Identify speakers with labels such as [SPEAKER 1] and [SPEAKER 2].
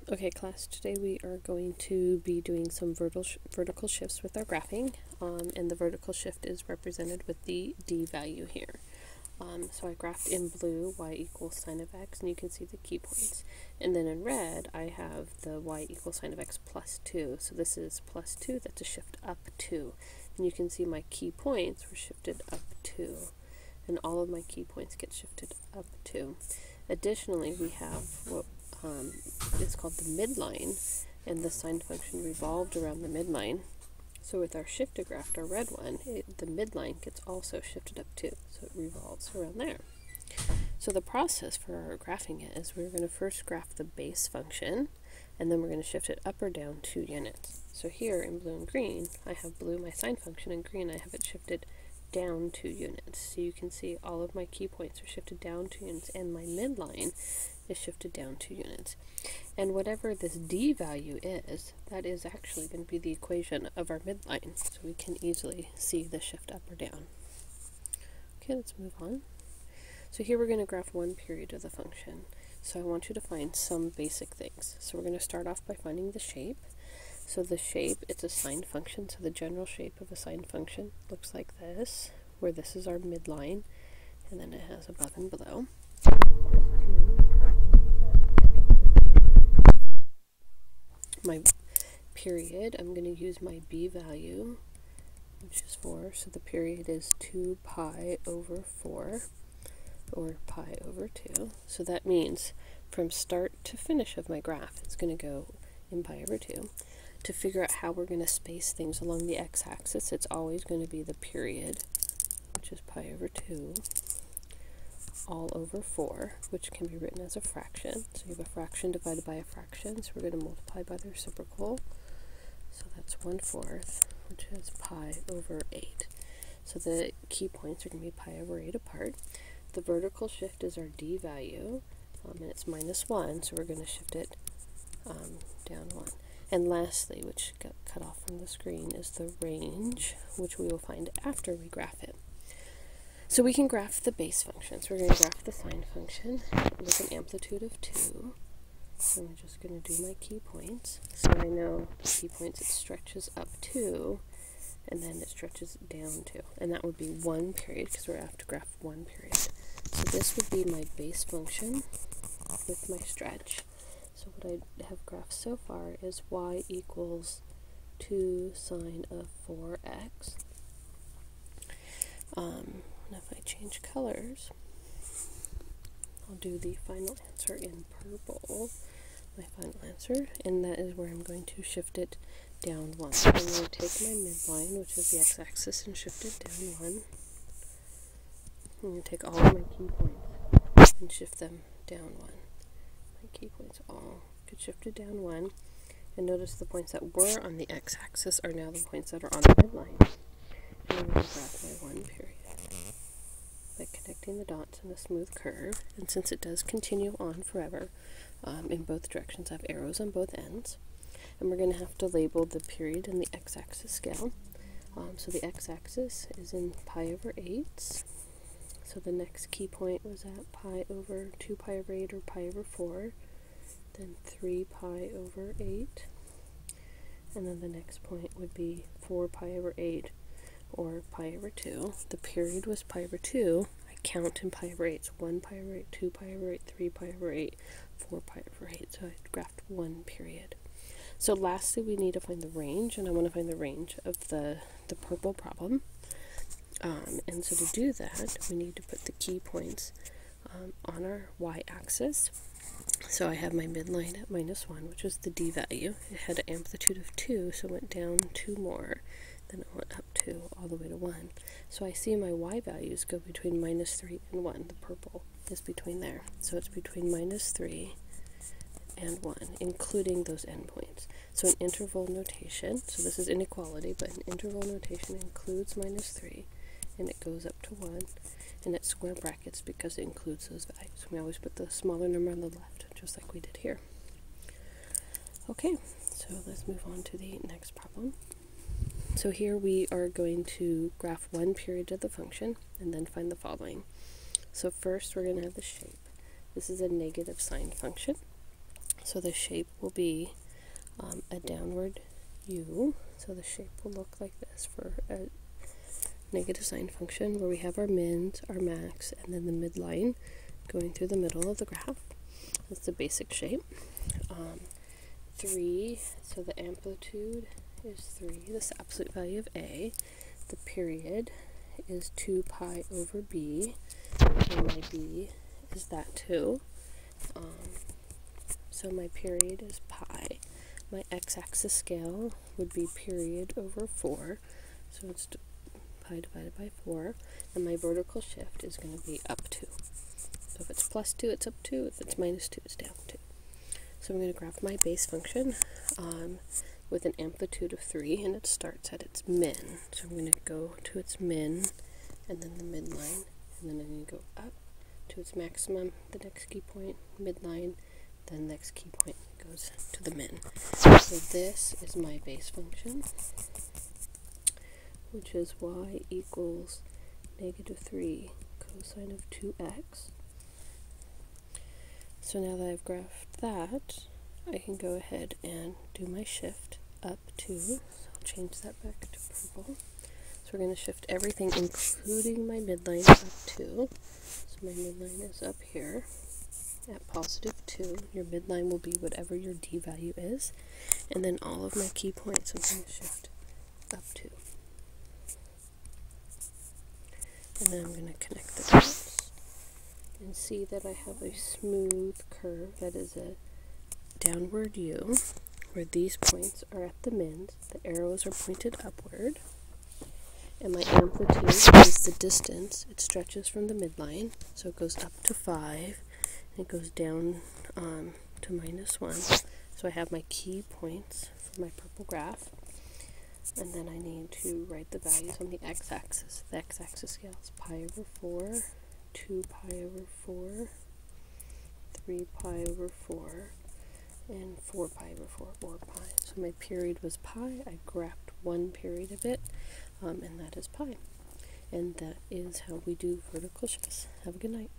[SPEAKER 1] Okay, class, today we are going to be doing some vertical shifts with our graphing, and the vertical shift is represented with the d value here. So I graphed in blue y equals sine of x, and you can see the key points. And then in red, I have the y equals sine of x plus 2. So this is plus 2, that's a shift up 2. And you can see my key points were shifted up 2. And all of my key points get shifted up 2. Additionally, we have what is called the midline, and the sine function revolved around the midline. So with our shifted graph, our red one, the midline gets also shifted up too, so it revolves around there. So the process for our graphing it is we're going to first graph the base function, and then we're going to shift it up or down 2 units. So here in blue and green, I have blue my sine function, and green I have it shifted down 2 units. So you can see all of my key points are shifted down 2 units, and my midline is shifted down 2 units. And whatever this d value is, that is actually going to be the equation of our midline. So we can easily see the shift up or down. Okay, let's move on. So here we're going to graph one period of the function. So I want you to find some basic things. So we're going to start off by finding the shape. So the shape, it's a sine function, so the general shape of a sine function looks like this, where this is our midline, and then it has above and below. My period, I'm going to use my b value, which is 4, so the period is 2 pi over 4, or pi over 2. So that means from start to finish of my graph, it's going to go in pi over 2. To figure out how we're going to space things along the x-axis, it's always going to be the period, which is pi over 2, all over 4, which can be written as a fraction. So you have a fraction divided by a fraction, so we're going to multiply by the reciprocal. So that's 1/4, which is pi over 8. So the key points are going to be pi over 8 apart. The vertical shift is our d value, and it's -1, so we're going to shift it down 1. And lastly, which got cut off from the screen, is the range, which we will find after we graph it. So we can graph the base function. So we're going to graph the sine function with an amplitude of 2. So I'm just going to do my key points. So I know the key points, it stretches up 2, and then it stretches down 2. And that would be 1 period, because we're have to graph 1 period. So this would be my base function with my stretch. So what I have graphed so far is y equals 2 sine of 4x. And if I change colors, I'll do the final answer in purple, my final answer, and that is where I'm going to shift it down 1. So I'm going to take my midline, which is the x-axis, and shift it down 1. I'm going to take all of my key points and shift them down 1. My key points all get shifted down 1, and notice the points that were on the x-axis are now the points that are on the midline. And I'm going to graph my 1 period by connecting the dots in a smooth curve, and since it does continue on forever in both directions, I have arrows on both ends, and we're going to have to label the period in the x-axis scale. So the x-axis is in pi over 8. So the next key point was at pi over 2 pi over 8, or pi over 4, then 3 pi over 8, and then the next point would be 4 pi over 8, or pi over 2. The period was pi over 2. I count in pi over 8. So 1 pi over 8, 2 pi over 8, 3 pi over 8, 4 pi over 8. So I graphed 1 period. So lastly, we need to find the range, and I want to find the range of the purple problem. And so to do that, we need to put the key points on our y-axis. So I have my midline at -1, which is the d value. It had an amplitude of 2, so it went down 2 more. Then it went up 2 all the way to 1. So I see my y values go between -3 and 1. The purple is between there. So it's between -3 and 1, including those endpoints. So an interval notation, so this is inequality, but an interval notation includes -3, and it goes up to 1, and it's square brackets because it includes those values. We always put the smaller number on the left, just like we did here. Okay, so let's move on to the next problem. So here we are going to graph 1 period of the function, and then find the following. So first we're going to have the shape. This is a negative sine function. So the shape will be a downward U. So the shape will look like this for a negative sine function where we have our mins, our max, and then the midline going through the middle of the graph. That's the basic shape. 3, so the amplitude is 3, this absolute value of A. The period is 2 pi over B, and my B is that too. So my period is pi. My x-axis scale would be period over 4, so it's pi divided by 4, and my vertical shift is going to be up 2. So if it's plus 2, it's up 2, if it's minus 2, it's down 2. So I'm going to graph my base function with an amplitude of 3, and it starts at its min. So I'm going to go to its min, and then the midline, and then I'm going to go up to its maximum, the next key point, midline, then the next key point goes to the min. So this is my base function, which is y equals negative 3 cosine of 2x. So now that I've graphed that, I can go ahead and do my shift up to, so I'll change that back to purple. So we're going to shift everything, including my midline, up 2. So my midline is up here at positive 2. Your midline will be whatever your d value is. And then all of my key points I'm going to shift up 2. And then I'm going to connect the dots and see that I have a smooth curve that is a downward U, where these points are at the mins, the arrows are pointed upward, and my amplitude is the distance. It stretches from the midline, so it goes up to 5, and it goes down to minus 1. So I have my key points for my purple graph, and then I need to write the values on the x-axis. The x-axis scale is pi over 4, 2 pi over 4, 3 pi over 4, and 4 pi over 4, or pi. So my period was pi. I graphed one period of it, and that is pi. And that is how we do vertical shifts. Have a good night.